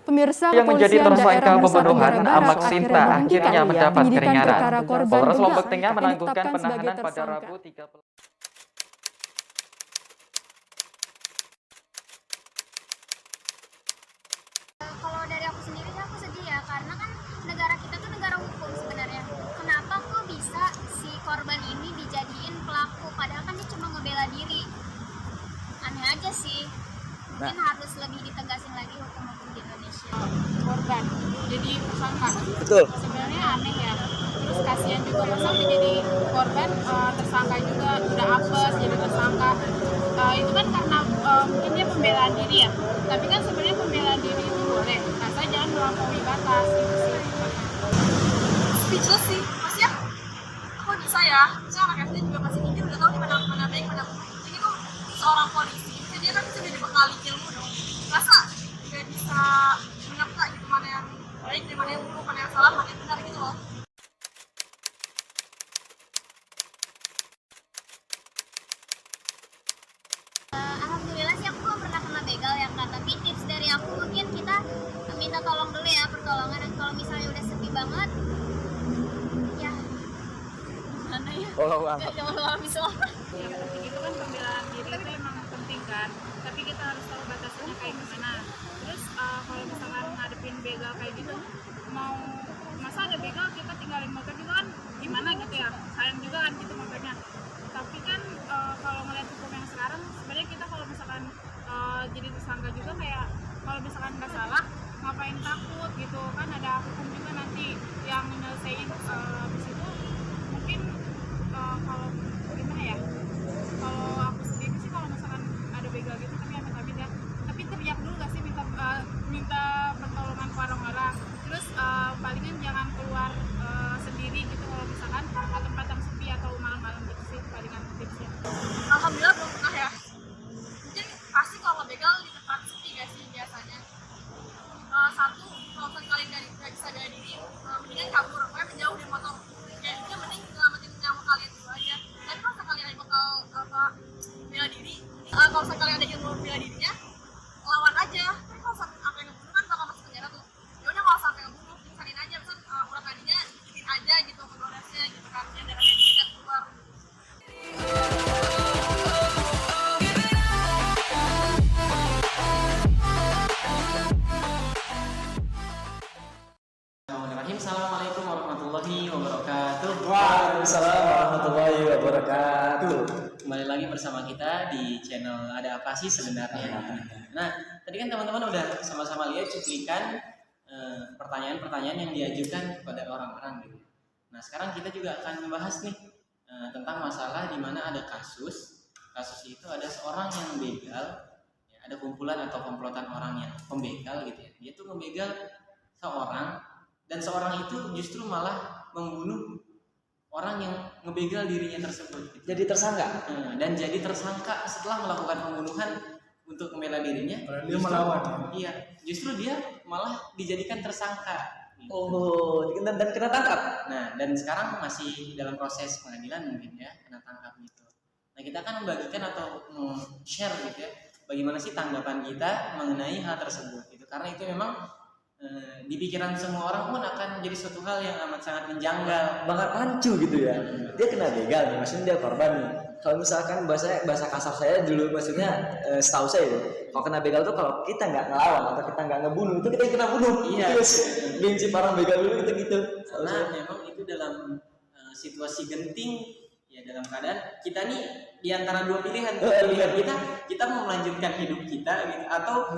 Pemirsa, yang menjadi kepolisian tersangka daerah Nusa pembunuhan Tenggara Barat Amak Sinta akhirnya mendapat penyidikan keringanan. perkara korban Polres begal Lombok Tengah yang menangguhkan ditetapkan sebagai penahanan pada tersangka. Rabu 30. Kalau dari aku sendiri sih aku sedih ya, karena kan negara kita tuh negara hukum sebenarnya. Kenapa kok bisa si korban ini dijadiin pelaku, padahal kan dia cuma ngebela diri. Aneh aja sih. Mungkin harus lebih ditegasin lagi hukum-hukum di Indonesia. Korban jadi tersangka, Betul. sebenarnya aneh ya. Terus kasihan juga masa udah jadi korban, tersangka juga udah apes jadi tersangka. Itu kan karena mungkin dia pembelaan diri ya, tapi kan sebenarnya pembelaan diri itu boleh, asal jangan melampaui batas gitu sih. Speechless sih, maksudnya aku bisa ya, saya anak SD juga masih mikir udah tahu di mana baik mana buruk. Ini tuh seorang polisi, jadi dia kan sudah dibekali ilmu dong. Masa nggak bisa mengerti gitu mana yang baik, dari mana yang buruk, mana yang salah, mana yang benar gitu loh. Alhamdulillah sih aku belum pernah kena begal ya Kak, tapi tips dari aku mungkin kita minta tolong dulu ya, pertolongan. Dan kalau misalnya udah sepi banget, ya mana ya? Jangan lupa misalnya. Yang penting itu kan pembelaan diri itu emang penting kan, tapi kita harus tahu batasnya kayak gimana. Terus kalau misalkan ngadepin begal kayak gitu, mau masa ada begal kita tinggalin motor juga kan gimana gitu ya, sayang juga kan gitu motornya. Tapi kan kalau ngeliat hukum yang sekarang, sebenarnya kita kalau misalkan jadi tersangka juga kayak kalau misalkan nggak salah ngapain takut gitu kan, ada hukum juga nanti yang nyelesain. Habis itu mungkin kalau gimana ya, kalau aku sendiri sih kalau misalkan ada begal gitu, tapi amit-amit ya, tapi teriak dulu gak sih, minta pertolongan ke orang-orang. Terus palingan jangan keluar sendiri gitu kalau misalkan ke tempat yang sepi atau malam-malam gitu sih, palingan tipsnya. Alhamdulillah belum pernah ya. Mungkin pasti kalau begal di tempat sepi gak sih biasanya. Satu, kalau sekali nggak bisa bela diri, mendingan kabur, pokoknya menjauh dari motor. Kayak dia mending nyelamatin nyawa kalian dulu aja. Tapi kalau sekali ada bakal bela diri, kalau sekali ada ilmu bela dirinya, lawan aja. Tapi kalau sampai ngebunuh kan bakal masuk penjara tuh. Ya udah kalau sampai ngebunuh, pisahin aja, misal urat nadinya dikitin aja gitu ke doresnya gitu kan, biar darahnya tidak keluar. Assalamualaikum warahmatullahi wabarakatuh. Waalaikumsalam warahmatullahi wabarakatuh. Kembali lagi bersama kita di channel Ada Apa Sih Sebenarnya. Nah, tadi kan teman-teman udah sama-sama lihat cuplikan pertanyaan-pertanyaan yang diajukan kepada orang-orang gitu. Nah, sekarang kita juga akan membahas nih tentang masalah di mana ada kasus itu ada seorang yang begal, ya, ada kumpulan atau komplotan orang yang pembegal gitu ya. Dia tuh membegal seorang, dan seorang itu justru malah membunuh orang yang ngebegal dirinya tersebut gitu. Jadi tersangka. Dan jadi tersangka setelah melakukan pembunuhan untuk membela dirinya. Dia melawan. Iya, justru dia malah dijadikan tersangka gitu. Oh, dan kena tangkap. Nah, dan sekarang masih dalam proses pengadilan mungkin ya, kena tangkap gitu. Nah, kita akan membagikan atau share gitu ya, bagaimana sih tanggapan kita mengenai hal tersebut gitu. Karena itu memang di pikiran semua orang pun akan menjadi suatu hal yang amat sangat menjanggal, Banget rancu gitu ya. Dia kena begal nih, maksudnya dia korban nih. Kalau misalkan bahasa kasar saya dulu, maksudnya setahu saya itu, kalau kena begal tuh kalau kita nggak ngelawan atau kita nggak ngebunuh, itu kita yang kena bunuh. Iya. Terus benci orang begal dulu gitu. Karena memang itu dalam situasi genting ya, dalam keadaan kita nih di antara dua pilihan. Pilihan kita mau melanjutkan hidup kita gitu, atau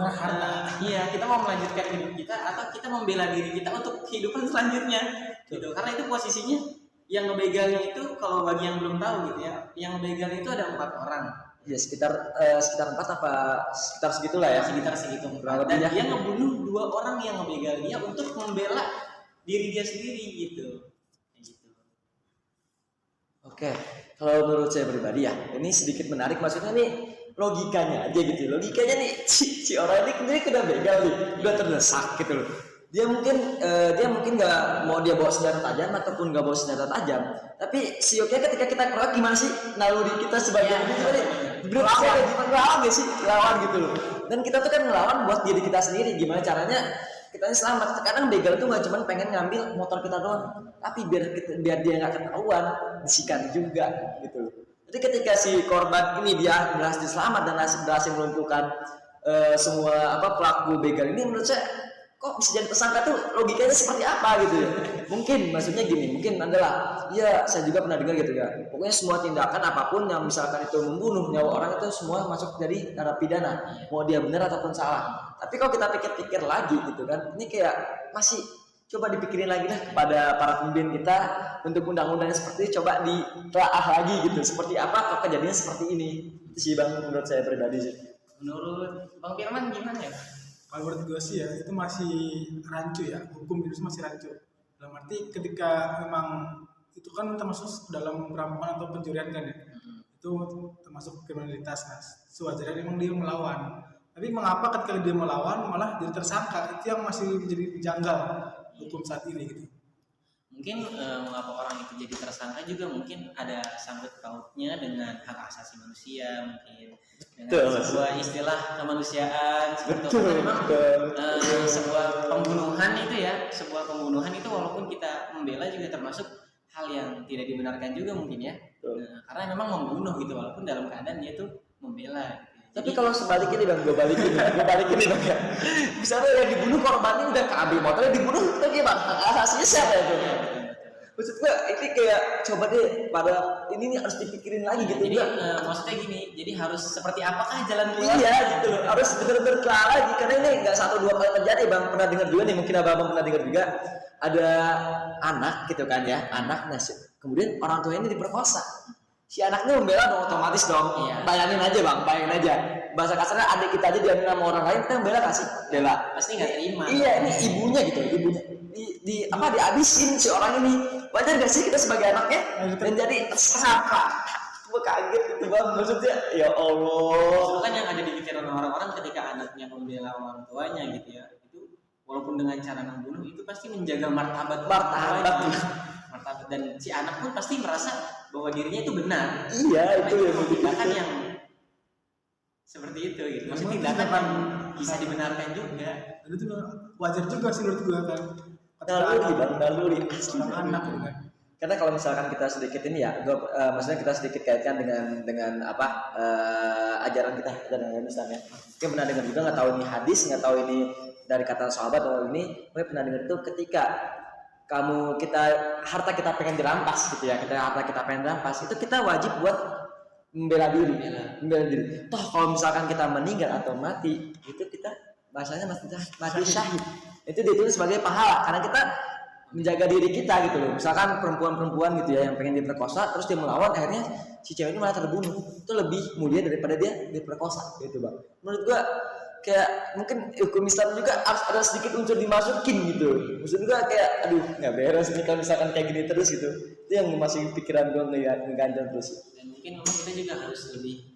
kita mau melanjutkan hidup kita, atau kita membela diri kita untuk kehidupan selanjutnya gitu. Karena itu posisinya yang ngebegalnya itu, kalau bagi yang belum tahu gitu ya, yang ngebegal itu ada 4 orang. Ya sekitar 4 apa sekitar segitulah ya. Sekitar segitu. Kurang Dan lebih ya. dia ngebunuh 2 orang yang ngebegal dia untuk membela diri dia sendiri gitu. Oke, kalau menurut saya pribadi ya, ini sedikit menarik, maksudnya nih logikanya aja gitu. Logikanya nih si orang ini kena begal nih, udah terdesak gitu loh. Dia mungkin nggak mau dia bawa senjata tajam ataupun nggak bawa senjata tajam, tapi sioknya ketika kita keroyok gimana sih naluri kita sebagai ini gimana? Gimana ngelawan gak sih, ngelawan gitu loh. Dan kita tuh kan ngelawan buat diri kita sendiri. Gimana caranya kita ini selamat. Kadang begal tuh nggak cuma pengen ngambil motor kita doang, tapi biar dia nggak ketahuan disikat juga gitu. Jadi ketika si korban ini dia berhasil selamat dan berhasil melumpuhkan semua pelaku begal ini, menurut saya kok bisa jadi tersangka tuh logikanya seperti apa gitu ya. Mungkin maksudnya gini, mungkin adalah ya saya juga pernah dengar gitu ya, pokoknya semua tindakan apapun yang misalkan itu membunuh nyawa orang itu semua masuk dari narapidana, mau dia benar ataupun salah. Tapi kalau kita pikir-pikir lagi gitu kan, ini kayak masih coba dipikirin lagi lah kepada para pemimpin kita untuk undang-undang seperti ini, coba ditelaah lagi gitu, seperti apa kalau kejadiannya seperti ini. Itu sih Bang, menurut saya pribadi sih. Menurut Bang Firman gimana ya? Kalau menurut gue sih ya, itu masih rancu ya, hukum itu masih rancu. Dalam arti ketika memang itu kan termasuk dalam perampokan atau pencurian kan ya, itu termasuk kriminalitas mas. Sewajarnya memang dia melawan. Tapi mengapa ketika dia melawan malah jadi tersangka? Itu yang masih menjadi janggal hukum saat ini gitu. Mungkin mengapa orang itu jadi tersangka juga mungkin ada sangkut pautnya dengan hak asasi manusia, mungkin dengan sebuah istilah kemanusiaan seperti itu. Memang sebuah pembunuhan itu walaupun kita membela juga termasuk hal yang tidak dibenarkan juga mungkin ya. Karena memang membunuh gitu walaupun dalam keadaan dia tuh membela. Tapi kalau sebaliknya nih Bang, gue balikin nih Bang ya. Misalnya yang dibunuh korbannya udah keambil motornya dibunuh, itu gimana? Hak asasinya siapa itu? Maksud gue ini kayak coba deh pada ini nih harus dipikirin lagi gitu. Jadi maksudnya gini, jadi harus seperti apakah jalan keluar? Iya gitu loh, harus benar-benar kelar lagi karena ini nggak 1-2 kali terjadi Bang. Pernah dengar juga nih, mungkin abang pernah dengar juga ada anak gitu kan ya, anaknya kemudian orang tuanya ini diperkosa. Si anaknya membela dong, otomatis dong. Iya. Bayangin aja bahasa kasarnya adik kita aja diambil sama orang lain, kita membela kasih bela. Pasti nggak terima. Iya, ini ibunya dihabisin si orang ini. Wajar gak sih kita sebagai anaknya dan jadi tersangka? Gue kaget gitu Bang, maksudnya ya Allah. Itu kan yang ada di pikiran orang-orang ketika anaknya membela orang tuanya gitu ya, itu walaupun dengan cara membunuh itu pasti menjaga martabat dan si anak pun pasti merasa bahwa dirinya itu benar. Iya, itu yang tindakan yang seperti itu gitu. Maksudnya tindakan yang bisa dibenarkan juga. Dan itu wajar juga sih menurut gue kan. Naluri anak gitu kan. Karena kalau misalkan kita sedikit ini ya, maksudnya kita sedikit kaitkan dengan ajaran kita dan misalnya, mungkin pernah dengar juga nggak tahu ini hadis, nggak tahu ini dari kata sahabat atau ini, mungkin pernah dengar itu ketika harta kita pengen dirampas gitu ya, harta kita pengen dirampas itu kita wajib buat membela diri. Toh kalau misalkan kita meninggal atau mati itu kita bahasanya mati syahid, itu ditulis sebagai pahala karena kita menjaga diri kita gitu loh. Misalkan perempuan gitu ya yang pengen diperkosa terus dia melawan, akhirnya si cewek ini malah terbunuh, itu lebih mulia daripada dia diperkosa gitu Bang. Menurut gua kayak mungkin hukum Islam juga harus ada sedikit unsur dimasukin gitu. Maksud gua kayak aduh nggak beres nih kalau misalkan kayak gini terus gitu. Itu yang masih pikiran gua ngeganjal terus. Dan mungkin kita juga harus lebih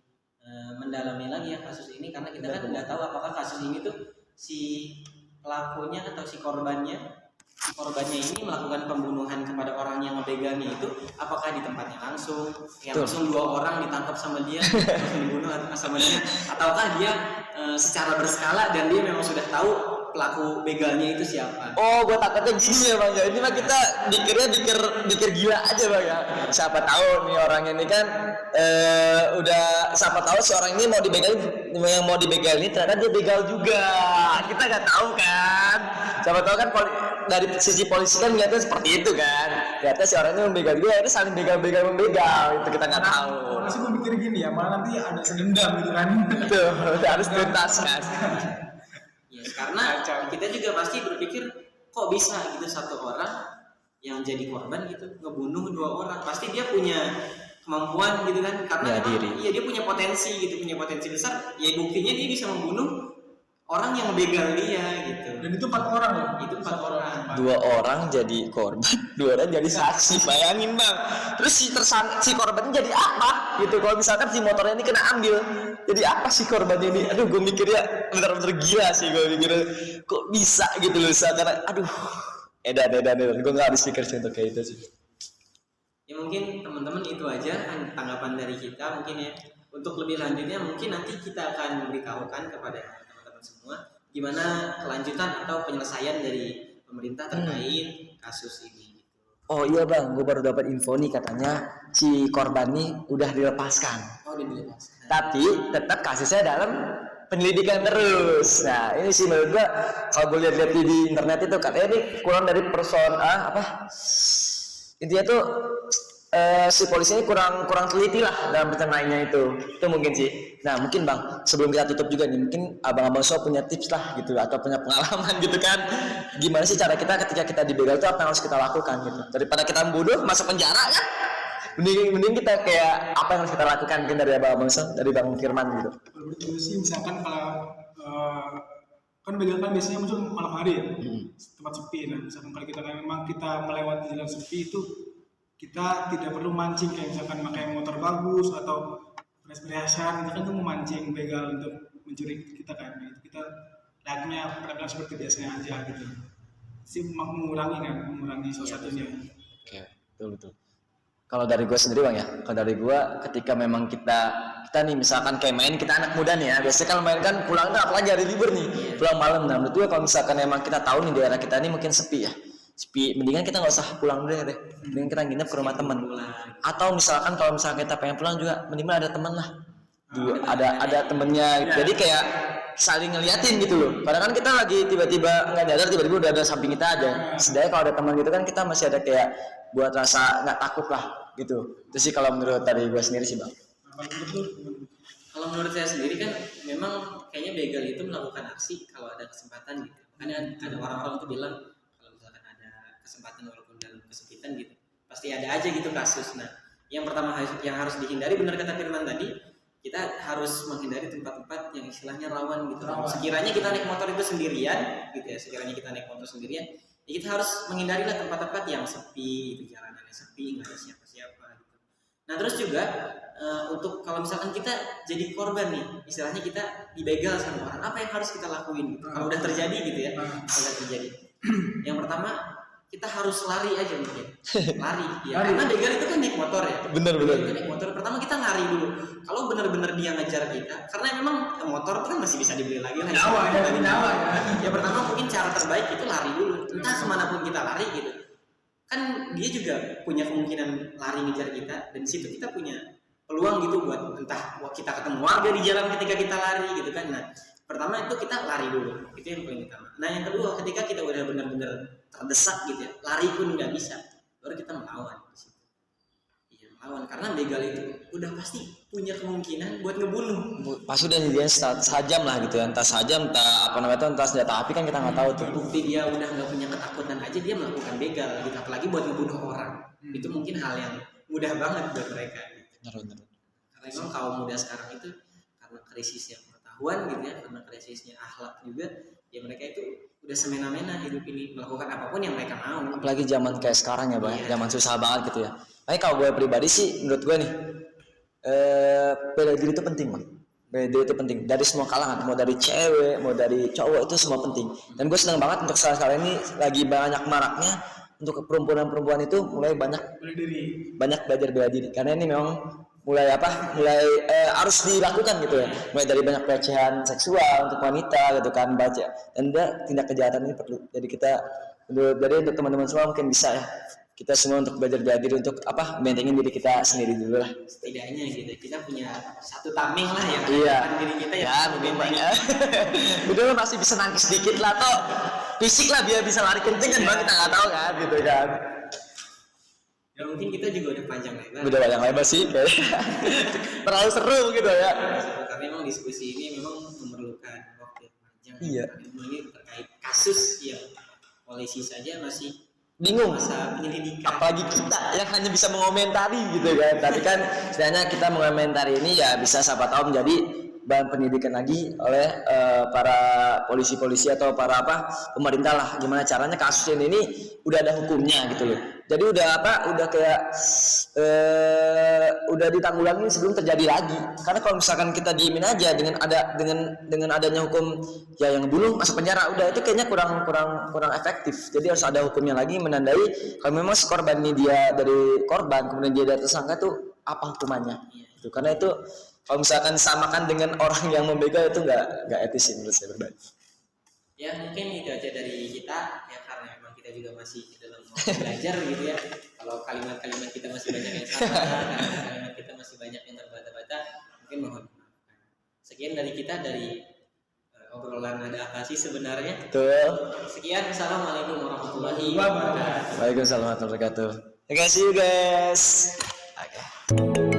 mendalami lagi ya kasus ini karena kita kan nggak tahu apakah kasus ini tuh si pelakunya atau si korbannya ini melakukan pembunuhan kepada orang yang ngebegalnya itu apakah di tempatnya langsung langsung 2 orang ditangkap sama dia terus dibunuh sama dia, ataukah dia secara berskala dan dia memang sudah tahu pelaku begalnya itu siapa. Oh, gua takutnya gini ya Bang ya. Ini mah kita pikir gila aja Bang ya. Siapa tahu nih orang ini kan siapa tahu si orang ini yang mau dibegal ini ternyata dia begal juga. Kita nggak tahu kan. Siapa tahu kan dari sisi polisi kan ngeliatnya seperti itu kan. Ternyata si orang ini membegal juga, itu saling begal itu kita nggak tahu. Polisi gue mikir gini ya, malah nanti ada sedendam gitu kan. Betul, harus tuntaskan. Ya, karena kita juga pasti berpikir kok bisa gitu satu orang yang jadi korban gitu ngebunuh 2 orang, pasti dia punya kemampuan gitu kan, karena dia punya potensi besar, ya buktinya dia bisa membunuh orang yang begal dia gitu. Dan itu 4 orang loh. Itu 4 orang. 2 orang jadi korban, 2 orang jadi saksi. Bayangin Bang. Terus si korbannya jadi apa? Gitu. Kalau misalkan si motornya ini kena ambil, jadi apa sih korbannya ini? Aduh, gue mikirnya bener-bener gila sih. Gue mikirnya kok bisa gitu loh. Karena aduh, edan. Gue nggak habis pikir untuk kayak itu sih. Ya mungkin teman-teman itu aja tanggapan dari kita mungkin ya. Untuk lebih lanjutnya mungkin nanti kita akan memberitahukan kepada semua gimana kelanjutan atau penyelesaian dari pemerintah terkait kasus ini. Oh iya bang, gue baru dapat info nih, katanya si korban nih udah dilepaskan. Oh, dilepaskan. Tapi tetap kasusnya dalam penyelidikan terus. Nah ini sih menurut gue, kalau gue lihat-lihat di internet itu katanya ini kurang dari intinya tuh si polisi ini kurang teliti lah dalam bertanya itu mungkin sih. Nah mungkin bang, sebelum kita tutup juga nih, mungkin abang-abang semua punya tips lah gitu, atau punya pengalaman gitu kan, gimana sih cara kita ketika kita dibegal itu apa yang harus kita lakukan gitu, daripada kita membunuh masuk penjara kan, mending kita kayak apa yang harus kita lakukan, mungkin dari abang-abang semua, dari bang Firman gitu. Menurut gue sih misalkan kalau kan begal kan biasanya muncul malam hari ya, tempat sepi. Nah misalkan kalau kita memang kita melewati jalan sepi itu, kita tidak perlu mancing kayak misalkan pakai motor bagus atau perhiasan, itu kan itu memancing begal untuk mencuri kita kan. Nah, itu kita layaknya penampilan seperti biasanya aja gitu. Sih mengurangi salah satunya. Oke, betul. Kalau dari gue sendiri bang ya, kalau dari gue ketika memang kita nih misalkan kayak main, kita anak muda nih ya, biasanya kalau main kan pulang tuh apalagi hari libur nih, pulang malam. Nah menurut gue kalau misalkan memang kita tahu nih daerah kita ini mungkin sepi ya, mendingan kita nggak usah pulang dulu deh, mendingan kita nginep ke rumah teman. Atau misalkan kalau misalkan kita pengen pulang juga, minimal ada teman lah, ada temennya gitu. Jadi kayak saling ngeliatin gitu loh. Padahal kan kita lagi tiba-tiba nggak nyadar, tiba-tiba udah ada samping kita aja. Setidaknya kalau ada teman gitu kan kita masih ada kayak buat rasa nggak takut lah gitu. Itu sih kalau menurut dari gue sendiri sih bang. Kalau menurut saya sendiri kan memang kayaknya begal itu melakukan aksi kalau ada kesempatan gitu. Karena ada orang-orang itu bilang kalau misalkan ada kesempatan walaupun dalam kesempitan gitu, pasti ada aja gitu kasus. Nah, yang pertama yang harus dihindari, benar kata Firman tadi, kita harus menghindari tempat-tempat yang istilahnya rawan gitu. Sekiranya kita naik motor itu sendirian gitu ya, ya kita harus menghindari lah tempat-tempat yang sepi, itu jalanannya sepi, nggak ada siapa-siapa gitu. Nah terus juga untuk kalau misalkan kita jadi korban nih, istilahnya kita dibegal sama orang, apa yang harus kita lakuin gitu? Kalau udah terjadi gitu ya, kalau udah terjadi, yang pertama kita harus lari aja mungkin, lari ya. Karena begal itu kan naik motor ya. Bener. Itu naik motor, pertama kita lari dulu. Kalau benar-benar dia ngejar kita, karena memang motor itu kan masih bisa dibeli lagi lah. Nyawa. Ya pertama mungkin cara terbaik itu lari dulu. Entah kemanapun kita lari gitu. Kan dia juga punya kemungkinan lari ngejar kita, dan di situ kita punya peluang gitu buat entah kita ketemu warga di jalan ketika kita lari gitu kan. Nah pertama itu kita lari dulu, itu yang paling utama. Nah yang kedua, ketika kita udah benar-benar terdesak gitu ya, lari pun nggak bisa, baru kita melawan di situ. Iya melawan, karena begal itu udah pasti punya kemungkinan buat ngebunuh. Pas udah dia sajam lah gitu ya, entah sajam, entah apa namanya, entah senjata api kan kita nggak tahu tuh. Bukti dia udah nggak punya ketakutan aja dia melakukan begal gitu, apalagi buat ngebunuh orang. Itu mungkin hal yang mudah banget buat mereka. Gitu. Benar. Karena memang kaum muda sekarang itu karena krisisnya pengetahuan gitu ya, karena krisisnya akhlak juga, ya mereka itu udah semena-mena hidup ini, melakukan apapun yang mereka mau. Apalagi zaman kayak sekarang ya bang, zaman susah banget gitu ya. Tapi kalau gue pribadi sih, menurut gue nih, bela diri itu penting bang. Bela diri itu penting dari semua kalangan, mau dari cewek, mau dari cowok, itu semua penting. Dan gue senang banget untuk sekarang ini lagi banyak maraknya untuk perempuan itu mulai banyak belajar bela diri, karena ini memang mulai harus dilakukan gitu ya, mulai dari banyak pelecehan seksual untuk wanita gitu kan, baca, dan tindak kejahatan ini perlu. Jadi untuk teman-teman semua mungkin bisa ya, kita semua untuk belajar bela diri, untuk bentengin diri kita sendiri dulu lah. Setidaknya gitu kita punya satu tameng lah yang ada diri kita ya, mungkin banyak. Udah masih bisa nangis sedikit lah toh, fisik lah biar bisa lari kenceng kan bang, kita nggak tahu kan gitu kan. Ya mungkin kita juga udah panjang lebar sih terlalu seru gitu ya, karena memang diskusi ini memang memerlukan waktu yang panjang. Iya. Ini terkait kasus yang polisi saja masih bingung, masa penyelidikan, apalagi kita yang hanya bisa mengomentari gitu kan. Tapi kan setidaknya kita mengomentari ini ya bisa siapa tahu menjadi bahan pendidikan lagi oleh para polisi-polisi atau para pemerintah lah, gimana caranya kasus ini udah ada hukumnya gitu loh. Jadi udah kayak udah ditanggulangi sebelum terjadi lagi. Karena kalau misalkan kita diemin aja dengan adanya hukum ya yang bunuh masuk penjara, udah itu kayaknya kurang efektif. Jadi harus ada hukumnya lagi menandai kalau memang si korban ini dia dari korban kemudian dia dari tersangka tuh apa hukumannya. Gitu. Karena itu kalau misalkan disamakan dengan orang yang membegal itu nggak etis sih menurut saya pribadi. Ya mungkin itu aja dari kita ya, karena memang kita juga masih dalam proses belajar gitu ya. Kalau kalimat-kalimat kita masih banyak yang salah, kalimat kita masih banyak yang terbata-bata, mungkin mohon dimaafkan. Sekian dari kita dari obrolan ada apa sih sebenarnya. Betul. Sekian, assalamualaikum warahmatullahi wabarakatuh. Waalaikumsalam warahmatullahi wabarakatuh. Terima kasih guys. Oke.